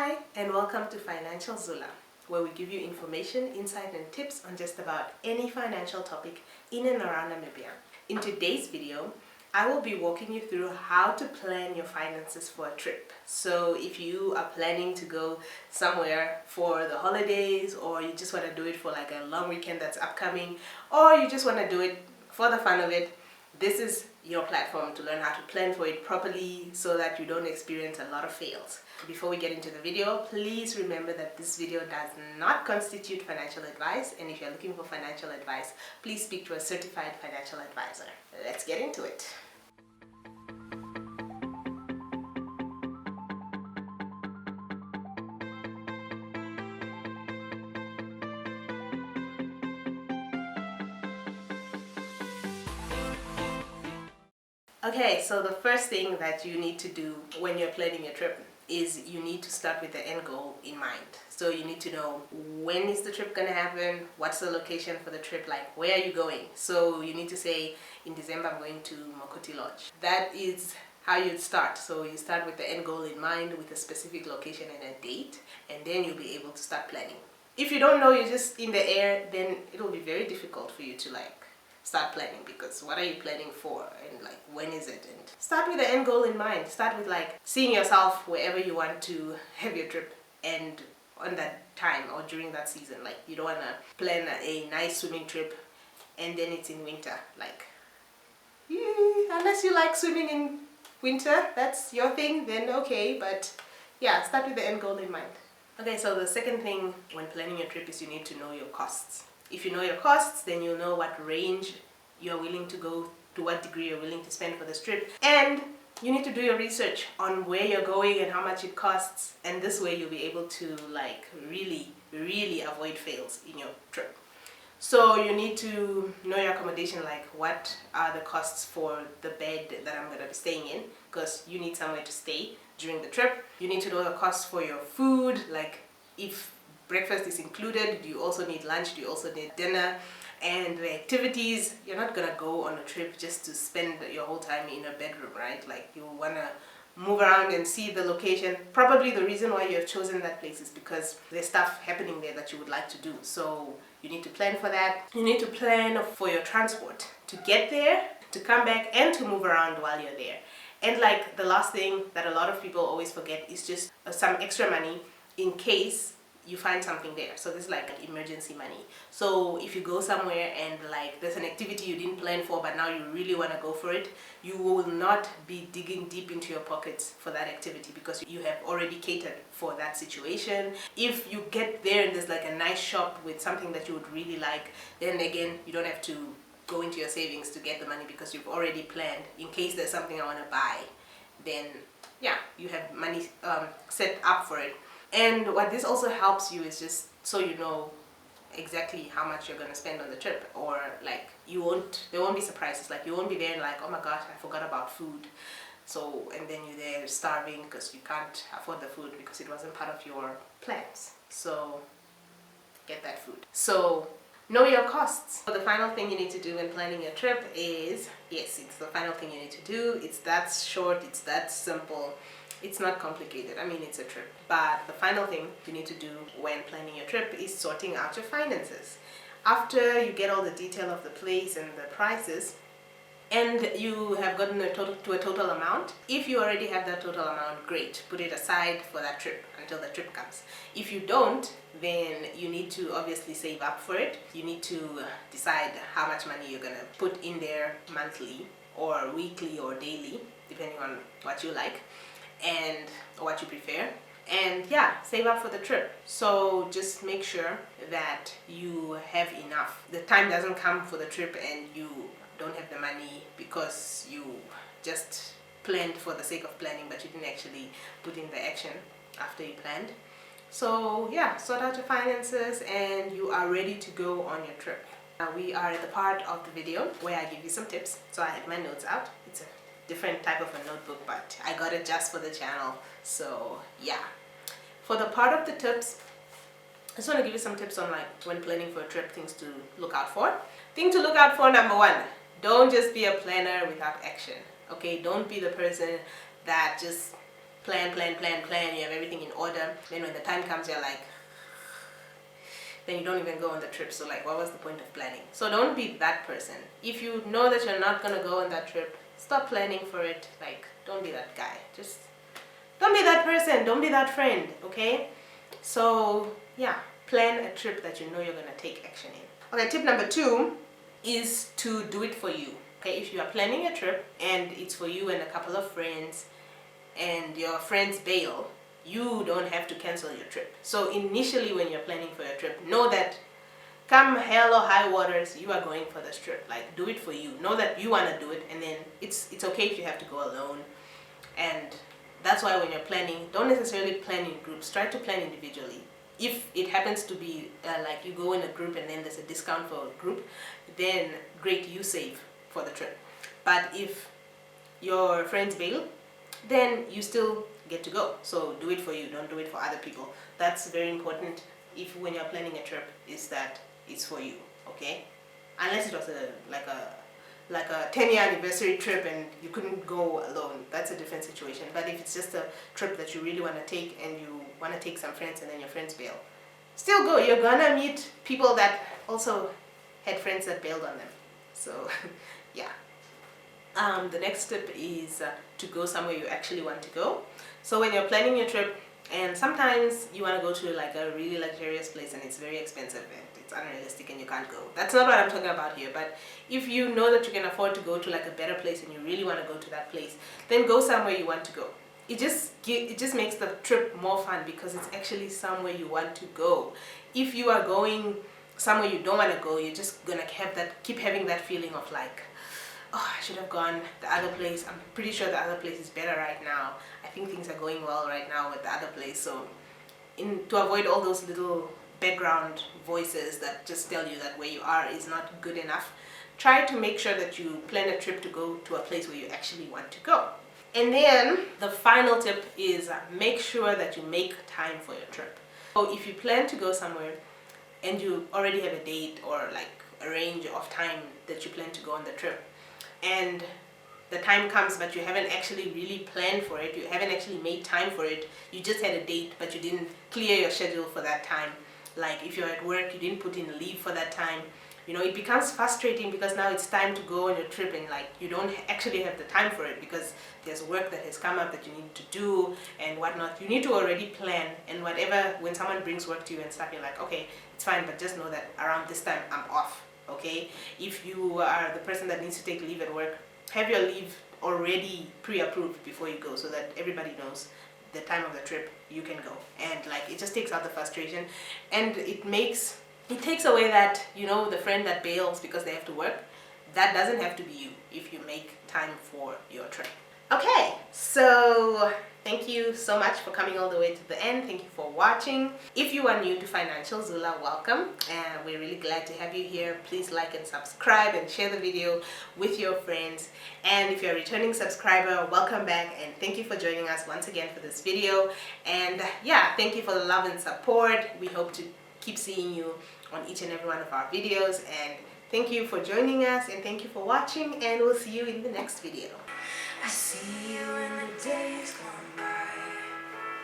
Hi, and welcome to Financial Zula, where we give you information, insight, and tips on just about any financial topic in and around Namibia. In today's video, I will be walking you through how to plan your finances for a trip. So if you are planning to go somewhere for the holidays, or you just want to do it for like a long weekend that's upcoming, or you just want to do it for the fun of it, this is your platform to learn how to plan for it properly so that you don't experience a lot of fails. Before we get into the video, please remember that this video does not constitute financial advice, and if you're looking for financial advice, please speak to a certified financial advisor. Let's get into it. Okay, so the first thing that you need to do when you're planning your trip is you need to start with the end goal in mind. So you need to know, when is the trip going to happen, what's the location for the trip, like where are you going. So you need to say, in December I'm going to Mokoti Lodge. That is how you'd start. So you start with the end goal in mind with a specific location and a date, and then you'll be able to start planning. If you don't know, you're just in the air, then it'll be very difficult for you to start planning, because what are you planning for, and when is it? And start with the end goal in mind. Start with seeing yourself wherever you want to have your trip, and on that time or during that season. You don't want to plan a nice swimming trip and then it's in winter. Unless you like swimming in winter, that's your thing, then okay, but yeah, start with the end goal in mind. Okay, so the second thing when planning your trip is you need to know your costs. If you know your costs, then you'll know what range you're willing to go, to what degree you're willing to spend for this trip. And you need to do your research on where you're going and how much it costs. And this way you'll be able to really avoid fails in your trip. So you need to know your accommodation, what are the costs for the bed that I'm going to be staying in, because you need somewhere to stay during the trip. You need to know the costs for your food, if breakfast is included, do you also need lunch, do you also need dinner, and the activities. You're not gonna go on a trip just to spend your whole time in a bedroom, right? You wanna move around and see the location. Probably the reason why you have chosen that place is because there's stuff happening there that you would like to do. So you need to plan for that. You need to plan for your transport to get there, to come back, and to move around while you're there. And the last thing that a lot of people always forget is just some extra money in case you find something there. So this is an emergency money. So if you go somewhere and there's an activity you didn't plan for, but now you really want to go for it, you will not be digging deep into your pockets for that activity, because you have already catered for that situation. If you get there and there's a nice shop with something that you would really like, then again, you don't have to go into your savings to get the money, because you've already planned. In case there's something I want to buy, then yeah, you have money set up for it. And what this also helps you is just so you know exactly how much you're going to spend on the trip, or there won't be surprises. You won't be there and oh my gosh, I forgot about food. So, and then you're there starving because you can't afford the food because it wasn't part of your plans. So get that food. So know your costs. So the final thing you need to do when planning your trip is, yes, it's the final thing you need to do. It's that short, it's that simple. It's not complicated. I mean, it's a trip. But the final thing you need to do when planning your trip is sorting out your finances. After you get all the detail of the place and the prices, and you have gotten a total amount, if you already have that total amount, great. Put it aside for that trip until the trip comes. If you don't, then you need to obviously save up for it. You need to decide how much money you're going to put in there monthly or weekly or daily, depending on what you like and what you prefer, and yeah, save up for the trip. So just make sure that you have enough. The time doesn't come for the trip and you don't have the money because you just planned for the sake of planning, but you didn't actually put in the action after you planned. So yeah, sort out your finances and you are ready to go on your trip. Now we are at the part of the video where I give you some tips. So I have my notes out. It's a different type of a notebook, but I got it just for the channel. So yeah, for the part of the tips, I just want to give you some tips on when planning for a trip, things to look out for. Thing to look out for, number one, don't just be a planner without action. Okay, don't be the person that just plan, you have everything in order, then when the time comes you're like, then you don't even go on the trip. So like, what was the point of planning? So don't be that person. If you know that you're not gonna go on that trip, stop planning for it. Like, don't be that guy. Just don't be that person. Don't be that friend, okay? So yeah, plan a trip that you know you're gonna take action in. Okay, tip number 2 is to do it for you. Okay, if you are planning a trip and it's for you and a couple of friends and your friends bail, you don't have to cancel your trip. So initially when you're planning for your trip, know that come hell or high waters, you are going for this trip. Like, do it for you. Know that you want to do it, and then it's okay if you have to go alone. And that's why when you're planning, don't necessarily plan in groups. Try to plan individually. If it happens to be like you go in a group and then there's a discount for a group, then great, you save for the trip. But if your friends bail, then you still get to go. So do it for you, don't do it for other people. That's very important. If when you're planning a trip, is that it's for you, okay? Unless it was like a 10-year anniversary trip and you couldn't go alone, that's a different situation. But if it's just a trip that you really want to take and you want to take some friends and then your friends bail, still go. You're gonna meet people that also had friends that bailed on them. So yeah. The next tip is to go somewhere you actually want to go. So when you're planning your trip, and sometimes you want to go to like a really luxurious place and it's very expensive and it's unrealistic and you can't go. That's not what I'm talking about here. But if you know that you can afford to go to like a better place and you really want to go to that place, then go somewhere you want to go. It just makes the trip more fun because it's actually somewhere you want to go. If you are going somewhere you don't want to go, you're just gonna keep having that feeling of like, oh, I should have gone the other place. I'm pretty sure the other place is better right now. I think things are going well right now with the other place. So to avoid all those little background voices that just tell you that where you are is not good enough, try to make sure that you plan a trip to go to a place where you actually want to go. And then the final tip is make sure that you make time for your trip. So if you plan to go somewhere and you already have a date or like a range of time that you plan to go on the trip, and the time comes but you haven't actually really planned for it, you haven't actually made time for it, you just had a date but you didn't clear your schedule for that time. Like if you're at work, you didn't put in leave for that time, you know, it becomes frustrating because now it's time to go on your trip and like you don't actually have the time for it because there's work that has come up that you need to do and whatnot. You need to already plan, and whatever, when someone brings work to you and stuff, you're like, okay, it's fine, but just know that around this time I'm off. Okay, if you are the person that needs to take leave at work, have your leave already pre-approved before you go so that everybody knows the time of the trip you can go. And like, it just takes out the frustration, and it takes away that, you know, the friend that bails because they have to work. That doesn't have to be you if you make time for your trip. Okay, so thank you so much for coming all the way to the end. Thank you for watching. If you are new to Financial Zula, welcome, and we're really glad to have you here. Please like and subscribe and share the video with your friends. And if you're a returning subscriber, welcome back, and thank you for joining us once again for this video. And yeah, thank you for the love and support. We hope to keep seeing you on each and every one of our videos, and thank you for joining us, and thank you for watching, and we'll see you in the next video. I see you when the days gone by.